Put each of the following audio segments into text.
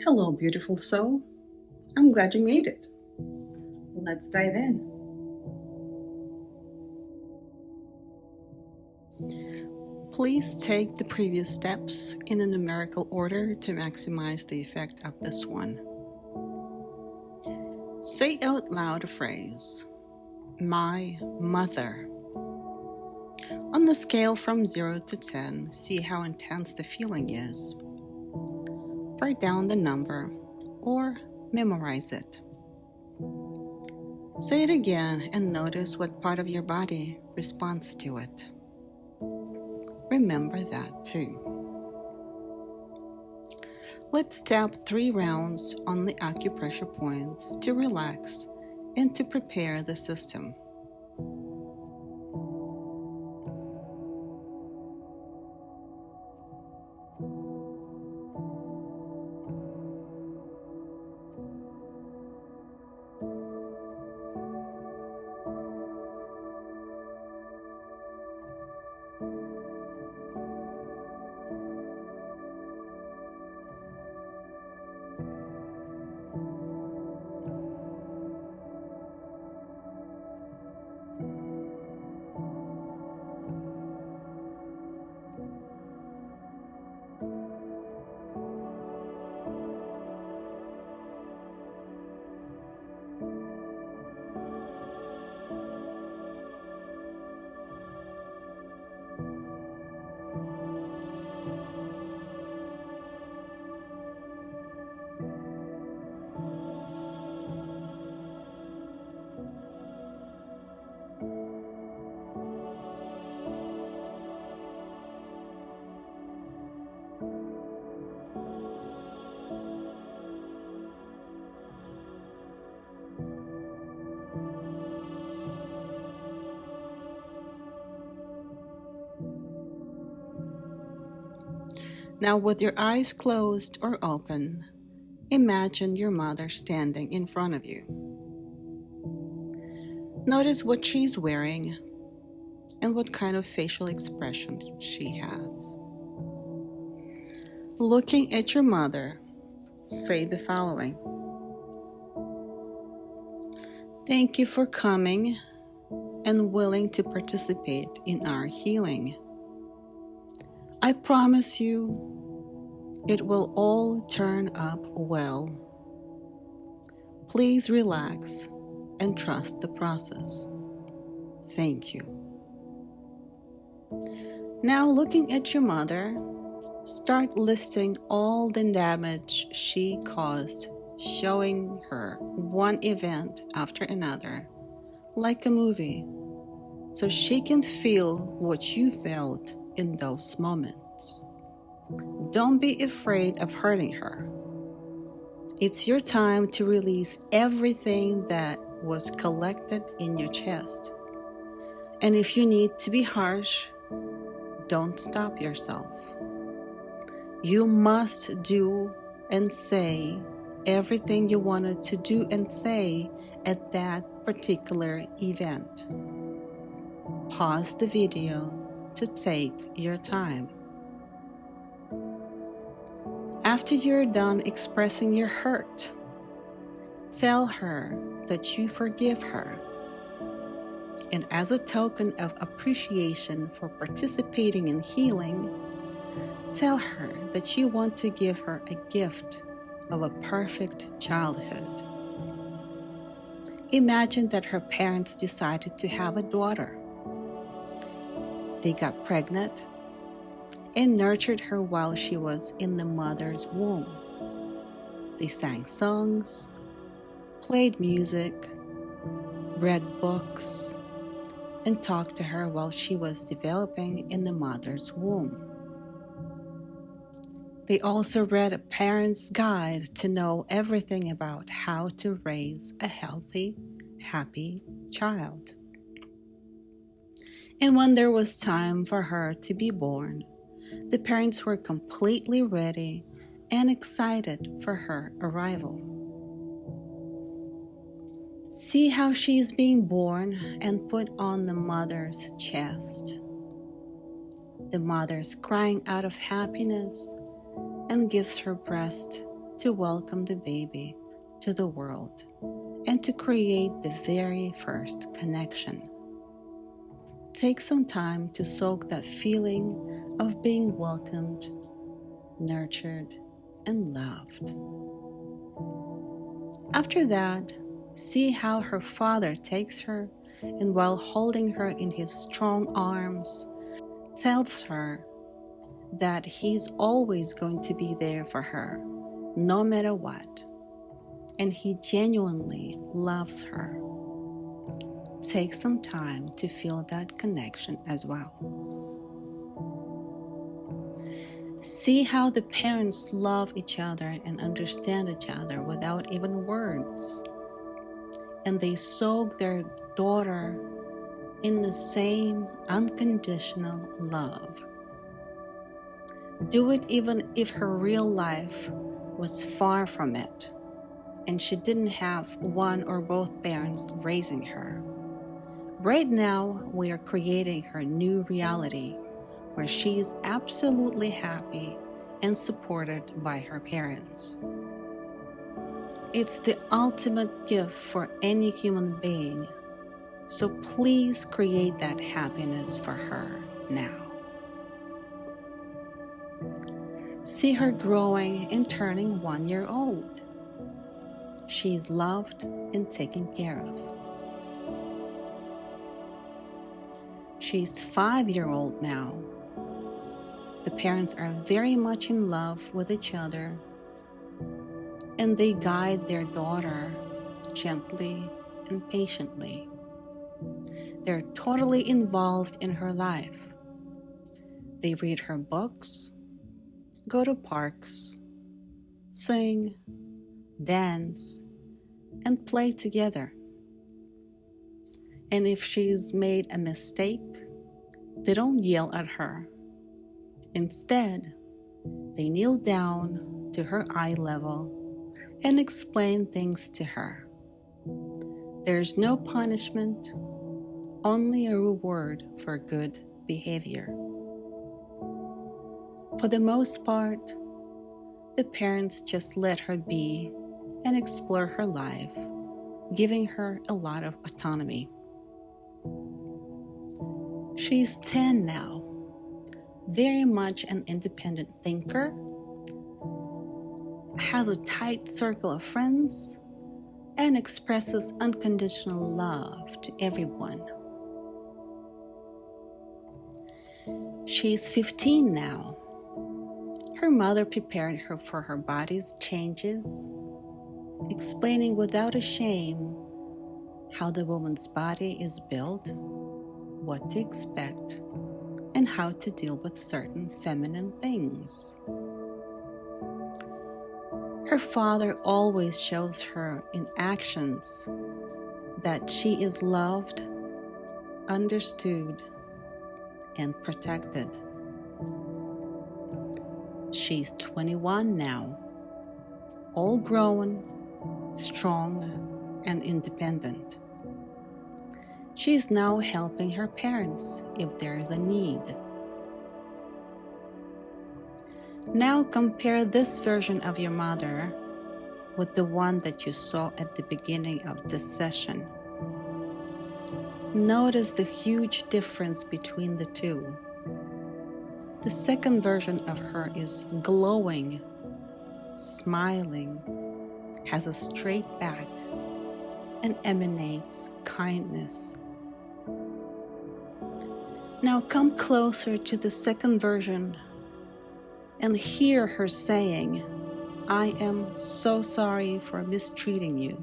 Hello, beautiful soul. I'm glad you made it. Let's dive in. Please take the previous steps in a numerical order to maximize the effect of this one. Say out loud a phrase, my mother. On the scale from 0 to 10, see how intense the feeling is. Write down the number or memorize it. Say it again and notice what part of your body responds to it. Remember that too. Let's tap 3 rounds on the acupressure points to relax and to prepare the system. Now, with your eyes closed or open, imagine your mother standing in front of you. Notice what she's wearing and what kind of facial expression she has. Looking at your mother, say the following. Thank you for coming and willing to participate in our healing. I promise you, it will all turn up well. Please relax and trust the process. Thank you. Now, looking at your mother, start listing all the damage she caused, showing her one event after another, like a movie, so she can feel what you felt in those moments. Don't be afraid of hurting her. It's your time to release everything that was collected in your chest. And if you need to be harsh, don't stop yourself. You must do and say everything you wanted to do and say at that particular event. Pause the video to take your time. After you're done expressing your hurt, tell her that you forgive her. And as a token of appreciation for participating in healing, tell her that you want to give her a gift of a perfect childhood. Imagine that her parents decided to have a daughter. They got pregnant and nurtured her while she was in the mother's womb. They sang songs, played music, read books, and talked to her while she was developing in the mother's womb. They also read a parent's guide to know everything about how to raise a healthy, happy child. And when there was time for her to be born, the parents were completely ready and excited for her arrival. See how she is being born and put on the mother's chest. The mother's crying out of happiness and gives her breast to welcome the baby to the world and to create the very first connection. Take some time to soak that feeling of being welcomed, nurtured, and loved. After that, see how her father takes her and while holding her in his strong arms, tells her that he's always going to be there for her, no matter what, and he genuinely loves her. Take some time to feel that connection as well. See how the parents love each other and understand each other without even words. And they soak their daughter in the same unconditional love. Do it even if her real life was far from it and she didn't have one or both parents raising her. Right now, we are creating her new reality where she is absolutely happy and supported by her parents. It's the ultimate gift for any human being, so please create that happiness for her now. See her growing and turning 1 year old. She is loved and taken care of. She's 5-year-old now. The parents are very much in love with each other, and they guide their daughter gently and patiently. They're totally involved in her life. They read her books, go to parks, sing, dance, and play together. And if she's made a mistake, they don't yell at her. Instead, they kneel down to her eye level and explain things to her. There's no punishment, only a reward for good behavior. For the most part, the parents just let her be and explore her life, giving her a lot of autonomy. She's 10 now, very much an independent thinker, has a tight circle of friends, and expresses unconditional love to everyone. She's 15 now. Her mother prepared her for her body's changes, explaining without a shame how the woman's body is built, what to expect, and how to deal with certain feminine things. Her father always shows her in actions that she is loved, understood, and protected. She's 21 now, all grown, strong, and independent. She is now helping her parents if there is a need. Now compare this version of your mother with the one that you saw at the beginning of this session. Notice the huge difference between the two. The second version of her is glowing, smiling, has a straight back, and emanates kindness. Now come closer to the second version and hear her saying, "I am so sorry for mistreating you.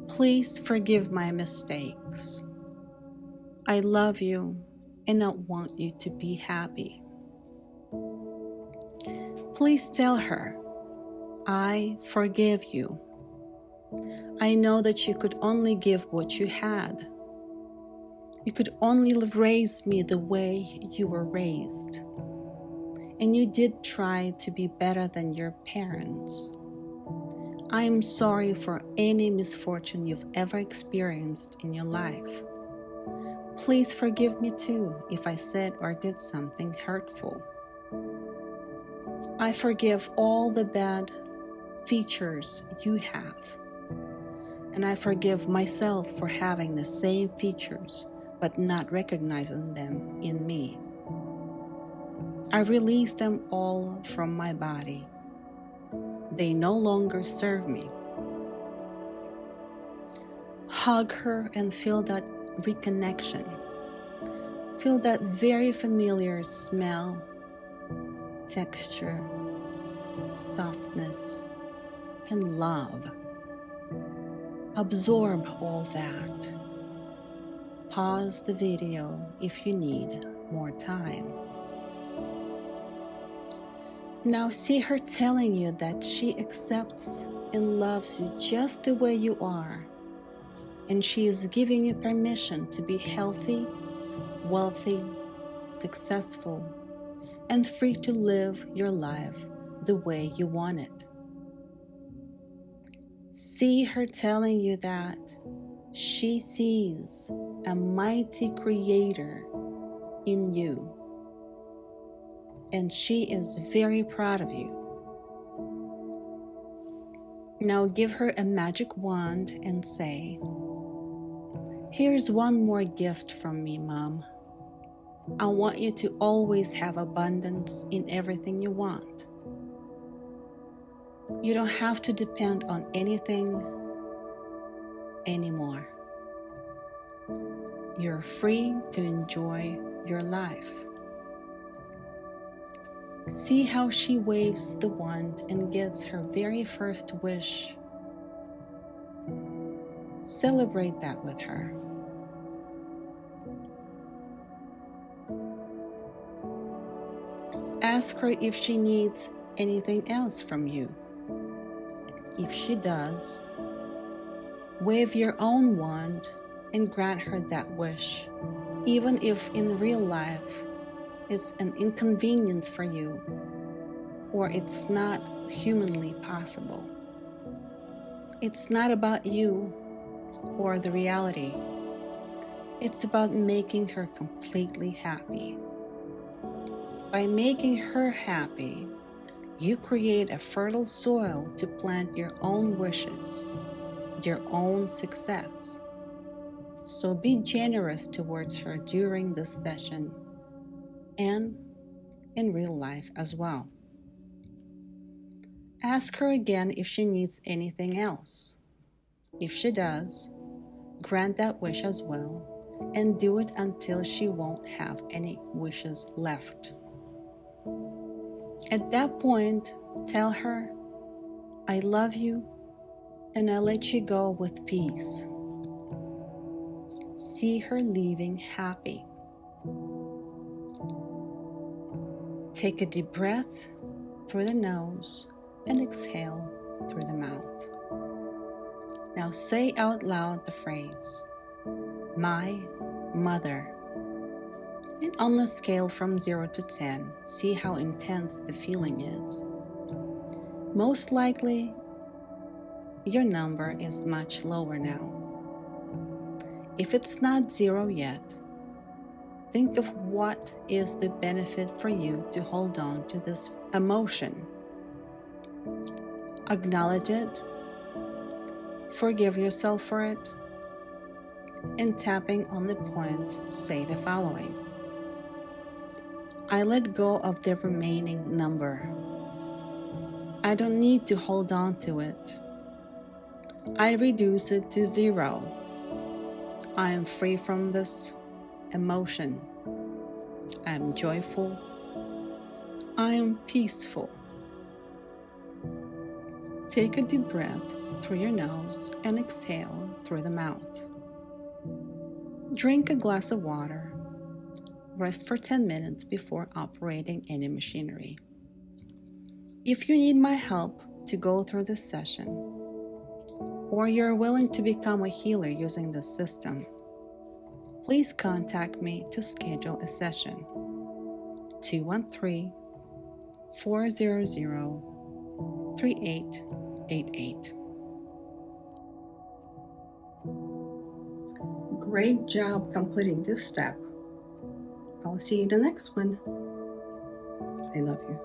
Please forgive my mistakes. I love you and I want you to be happy." Please tell her, "I forgive you. I know that you could only give what you had. You could only raise me the way you were raised. And you did try to be better than your parents. I am sorry for any misfortune you've ever experienced in your life. Please forgive me too if I said or did something hurtful. I forgive all the bad features you have. And I forgive myself for having the same features but not recognizing them in me. I release them all from my body. They no longer serve me. Hug her and feel that reconnection. Feel that very familiar smell, texture, softness, and love. Absorb all that. Pause the video if you need more time. Now see her telling you that she accepts and loves you just the way you are, and she is giving you permission to be healthy, wealthy, successful, and free to live your life the way you want it. See her telling you that she sees a mighty creator in you, and she is very proud of you. Now give her a magic wand and say, "Here's one more gift from me, Mom. I want you to always have abundance in everything you want. You don't have to depend on anything anymore. You're free to enjoy your life." See how she waves the wand and gets her very first wish. Celebrate that with her. Ask her if she needs anything else from you. If she does, wave your own wand and grant her that wish, even if in real life it's an inconvenience for you or it's not humanly possible. It's not about you or the reality. It's about making her completely happy. By making her happy, you create a fertile soil to plant your own wishes, your own success. So be generous towards her during this session and in real life as well. Ask her again if she needs anything else. If she does, grant that wish as well, and do it until she won't have any wishes left. At that point, tell her, "I love you and I let you go with peace." See her leaving happy. Take a deep breath through the nose and exhale through the mouth. Now say out loud the phrase, "My mother." And on a scale from 0 to 10, see how intense the feeling is. Most likely, your number is much lower now. If it's not 0 yet, think of what is the benefit for you to hold on to this emotion. Acknowledge it, forgive yourself for it, and tapping on the point, say the following. I let go of the remaining number. I don't need to hold on to it. I reduce it to 0. I am free from this emotion. I am joyful. I am peaceful. Take a deep breath through your nose and exhale through the mouth. Drink a glass of water. Rest for 10 minutes before operating any machinery. If you need my help to go through this session, or you're willing to become a healer using this system, please contact me to schedule a session. 213-400-3888. Great job completing this step. I'll see you in the next one. I love you.